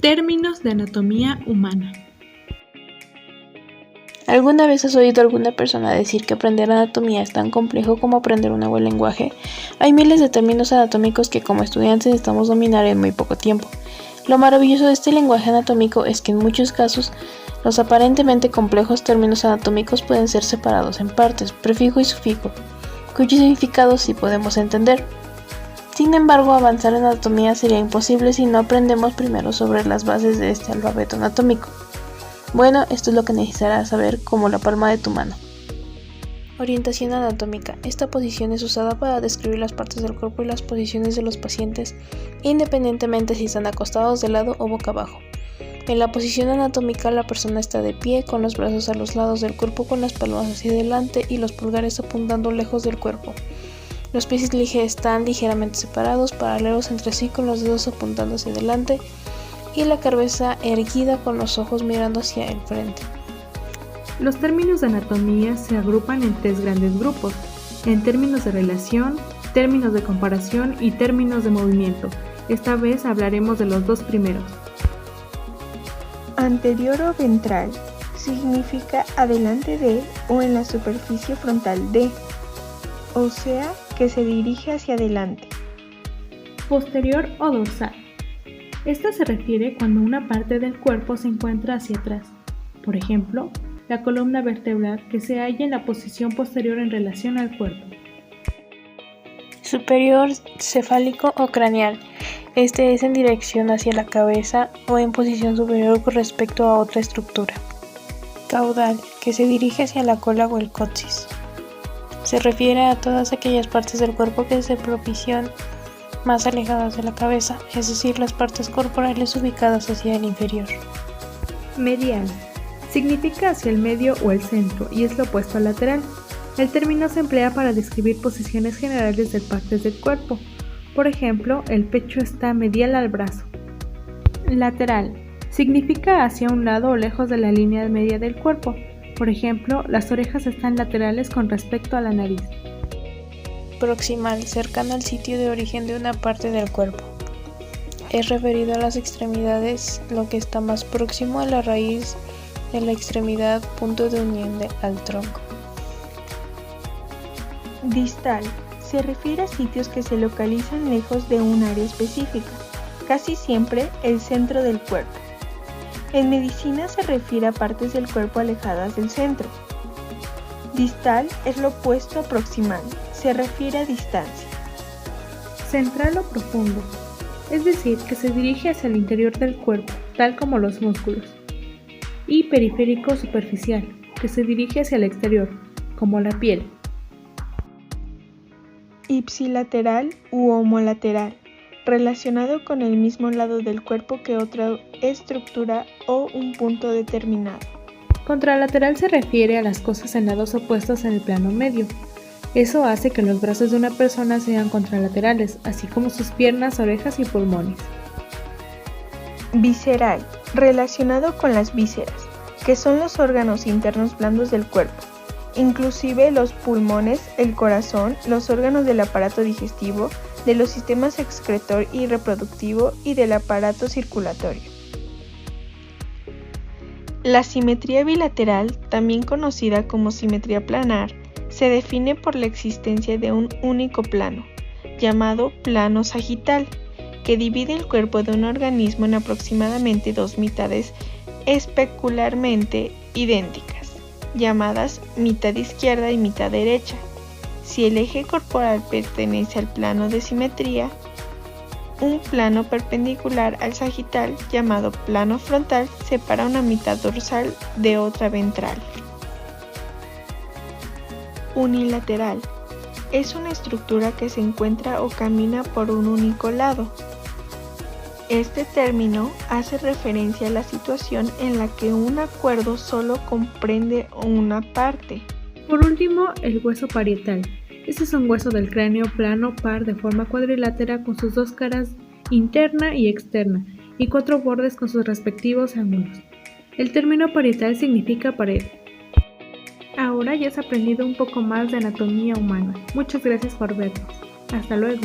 Términos de anatomía humana. ¿Alguna vez has oído a alguna persona decir que aprender anatomía es tan complejo como aprender un nuevo lenguaje? Hay miles de términos anatómicos que como estudiantes necesitamos dominar en muy poco tiempo. Lo maravilloso de este lenguaje anatómico es que en muchos casos los aparentemente complejos términos anatómicos pueden ser separados en partes, prefijo y sufijo, cuyos significados sí podemos entender. Sin embargo, avanzar en anatomía sería imposible si no aprendemos primero sobre las bases de este alfabeto anatómico. Bueno, esto es lo que necesitarás saber como la palma de tu mano. Orientación anatómica. Esta posición es usada para describir las partes del cuerpo y las posiciones de los pacientes, independientemente si están acostados de lado o boca abajo. En la posición anatómica, la persona está de pie, con los brazos a los lados del cuerpo, con las palmas hacia adelante y los pulgares apuntando lejos del cuerpo. Los pies están ligeramente separados, paralelos entre sí, con los dedos apuntando hacia adelante y la cabeza erguida con los ojos mirando hacia el frente. Los términos de anatomía se agrupan en tres grandes grupos, en términos de relación, términos de comparación y términos de movimiento. Esta vez hablaremos de los dos primeros. Anterior o ventral significa adelante de o en la superficie frontal de, o sea, que se dirige hacia adelante. Posterior o dorsal. Esta se refiere cuando una parte del cuerpo se encuentra hacia atrás. Por ejemplo, la columna vertebral que se halla en la posición posterior en relación al cuerpo. Superior, cefálico o craneal. Este es en dirección hacia la cabeza o en posición superior con respecto a otra estructura. Caudal, que se dirige hacia la cola o el coxis. Se refiere a todas aquellas partes del cuerpo que se propician más alejadas de la cabeza, es decir, las partes corporales ubicadas hacia el inferior. Medial. Significa hacia el medio o el centro y es lo opuesto al lateral. El término se emplea para describir posiciones generales de partes del cuerpo. Por ejemplo, el pecho está medial al brazo. Lateral. Significa hacia un lado o lejos de la línea media del cuerpo. Por ejemplo, las orejas están laterales con respecto a la nariz. Proximal, cercano al sitio de origen de una parte del cuerpo. Es referido a las extremidades, lo que está más próximo a la raíz de la extremidad, punto de unión al tronco. Distal, se refiere a sitios que se localizan lejos de un área específica, casi siempre el centro del cuerpo. En medicina se refiere a partes del cuerpo alejadas del centro. Distal es lo opuesto a proximal, se refiere a distancia. Central o profundo, es decir, que se dirige hacia el interior del cuerpo, tal como los músculos. Y periférico superficial, que se dirige hacia el exterior, como la piel. Ipsilateral u homolateral, relacionado con el mismo lado del cuerpo que otra estructura o un punto determinado. Contralateral se refiere a las cosas en lados opuestos en el plano medio. Eso hace que los brazos de una persona sean contralaterales, así como sus piernas, orejas y pulmones. Visceral, relacionado con las vísceras, que son los órganos internos blandos del cuerpo, inclusive los pulmones, el corazón, los órganos del aparato digestivo, de los sistemas excretor y reproductivo y del aparato circulatorio. La simetría bilateral, también conocida como simetría planar, se define por la existencia de un único plano, llamado plano sagital, que divide el cuerpo de un organismo en aproximadamente dos mitades especularmente idénticas, llamadas mitad izquierda y mitad derecha. Si el eje corporal pertenece al plano de simetría, un plano perpendicular al sagital, llamado plano frontal, separa una mitad dorsal de otra ventral. Unilateral. Es una estructura que se encuentra o camina por un único lado. Este término hace referencia a la situación en la que un acuerdo solo comprende una parte. Por último, el hueso parietal. Este es un hueso del cráneo plano par de forma cuadrilátera con sus dos caras interna y externa y cuatro bordes con sus respectivos ángulos. El término parietal significa pared. Ahora ya has aprendido un poco más de anatomía humana. Muchas gracias por vernos. Hasta luego.